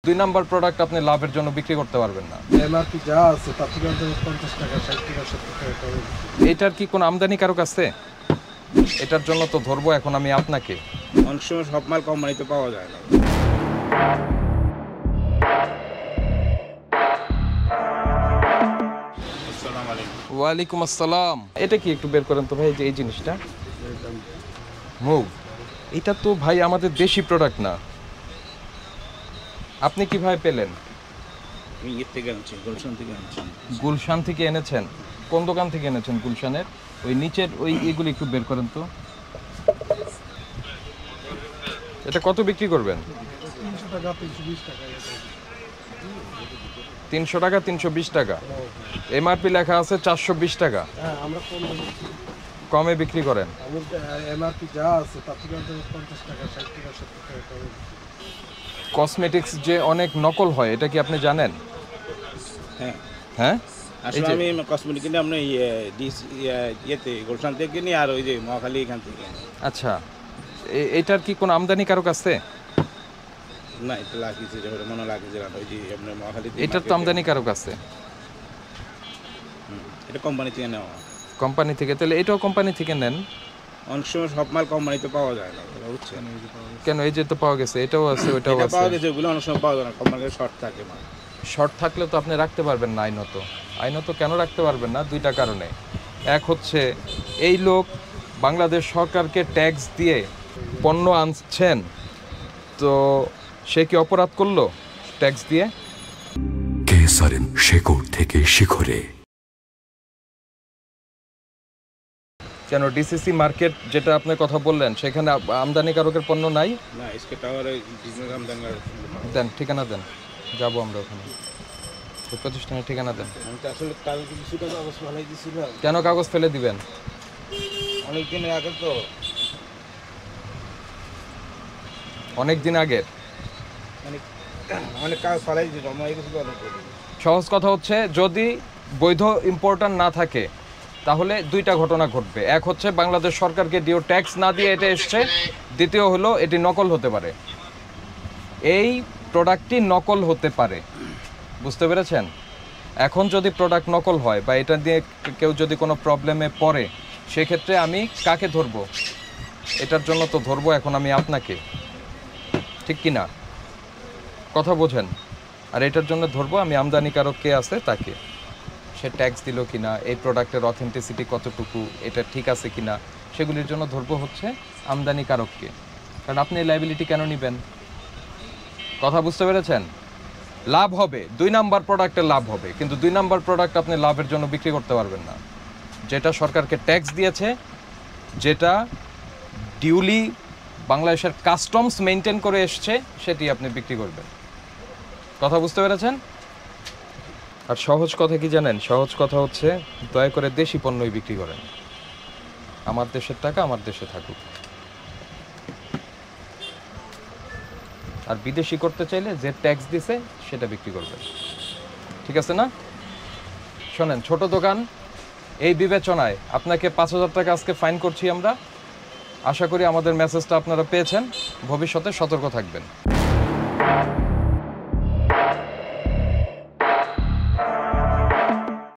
দুই number product আপনি লাভের জন্য বিক্রি করতে পারবেন না। এমআরপি যা আছে তার থেকে 50 টাকা 60 টাকা 70 টাকা কম। এটার কি কোনো আমদানি কারক আছে? এটার জন্য তো ধরবো এখন আমি আপনাকে। অনেক সময় সব মাল কোম্পানিতে পাওয়া যায় না। আসসালামু আলাইকুম। ওয়ালাইকুম আসসালাম। এটা কি একটু বের করেন তো ভাই, যে এই জিনিসটা মুভ, এটা তো ভাই আমাদের দেশি প্রোডাক্ট না। আপনি কিভাবে পেলেন? আমি ইয়ে থেকে আনছি, গুলশান থেকে আনছি। গুলশান থেকে এনেছেন? কোন দোকান থেকে এনেছেন গুলশানের? ওই নিচের ওই এগুলো একটু বের করেন তো। এটা কত বিক্রি করবেন? 300 টাকা 320 টাকা। 300 টাকা 320 টাকা। এমআরপি লেখা আছে 420 টাকা। হ্যাঁ, আমরা কমে বিক্রি করেন? এমআরপি যা আছে তার থেকে 50 টাকা 60 টাকা 70 টাকা কম। কসমেটিক্স যে অনেক নকল হয়, এটা কি আপনি জানেন? হ্যাঁ হ্যাঁ, আসলে আমি কসমেটিক কিনে আপনি ইয়েতে গুলশান থেকে কিনি, আর ওই যে মহাখালী এখান থেকে কিনি। আচ্ছা, এটার কি কোনো আমদানি কারক আছে? না, এটা লাগিয়েছে যেটা মনে লাগিয়েছে ওই যে আপনার মহাখালী। এটার তো আমদানি কারক আছে। এটা কোম্পানি থেকে নেওয়া। কোম্পানি থেকে? তাহলে এটাও কোম্পানি থেকে নেন। অনেক সময় সব মাল কোম্পানিতে পাওয়া যায় না, বুঝছেন? কেন, এই যে তো পাওয়া গেছে, এটাও আছে ওইটাও এটা আছে। পাওয়া গেছে, ওগুলো অনেক সময় পাওয়া যায় না, কোম্পানিতে শর্ট থাকে মাল। শর্ট থাকলে তো আপনি রাখতে পারবেন না আইনত। আইনত কেন রাখতে পারবেন না? দুইটা কারণে। এক হচ্ছে এই লোক বাংলাদেশ সরকারকে ট্যাক্স দিয়ে পণ্য আনছেন, তো সে কি অপরাধ করলো ট্যাক্স দিয়ে? কেসারেন শেকড় থেকে শিখরে। কেন ডিসিসি মার্কেট যেটা আপনি কথা বললেন, সেখানে আমদানিকারকের পণ্য নাই? না, এসকে টাওয়ারে বিজনেস আমদানি। দেন, ঠিকানা দেন, যাবো আমরা ওখানে। ওই প্রতিষ্ঠানের ঠিকানা দেন। আমি তো আসলে কাল কিছুটা কাগজ ফেলাই দিয়েছিলাম। কেন কাগজ ফেলে দিবেন? অনেক দিনের আগে তো। অনেক দিন আগের? অনেক কাগজ ফেলাই দিয়েছি, জমা হয়ে গেছিল অনেক। সহজ কথা হচ্ছে, যদি বৈধ ইম্পোর্টার না থাকে তাহলে দুইটা ঘটনা ঘটবে। এক হচ্ছে বাংলাদেশ সরকারকে ডিও ট্যাক্স না দিয়ে এটা এসছে, দ্বিতীয় হলো এটি নকল হতে পারে। এই প্রোডাক্টটি নকল হতে পারে, বুঝতে পেরেছেন? এখন যদি প্রোডাক্ট নকল হয় বা এটা দিয়ে কেউ যদি কোনো প্রবলেমে পড়ে, সেক্ষেত্রে আমি কাকে ধরবো? এটার জন্য তো ধরবো এখন আমি আপনাকে, ঠিক কি না? কথা বোঝেন? আর এটার জন্য ধরবো আমি আমদানিকারক কে আছে তাকে, সে ট্যাক্স দিল কিনা, এই প্রোডাক্টের অথেন্টিসিটি কতটুকু, এটা ঠিক আছে কিনা, সেগুলির জন্য ধরবো হচ্ছে আমদানিকারককে। কারণ আপনি লাইবিলিটি কেন নেবেন? কথা বুঝতে পেরেছেন? লাভ হবে, দুই নাম্বার প্রোডাক্টের লাভ হবে, কিন্তু দুই নাম্বার প্রোডাক্ট আপনি লাভের জন্য বিক্রি করতে পারবেন না। যেটা সরকারকে ট্যাক্স দিয়েছে, যেটা ডিউলি বাংলাদেশের কাস্টমস মেনটেন করে এসছে, সেটি আপনি বিক্রি করবেন। কথা বুঝতে পেরেছেন? আর সহজ কথা কি জানেন? সহজ কথা হচ্ছে, দয়া করে দেশি পণ্যই বিক্রি করেন। আমার দেশের টাকা আমার দেশে থাকুক। আর বিদেশি করতে চাইলে যে ট্যাক্স দিছে সেটা বিক্রি করবেন, ঠিক আছে না? শোনেন, ছোট দোকান, এই বিবেচনায় আপনাকে 5,000 টাকা আজকে ফাইন করছি আমরা। আশা করি আমাদের মেসেজটা আপনারা পেয়েছেন। ভবিষ্যতে সতর্ক থাকবেন।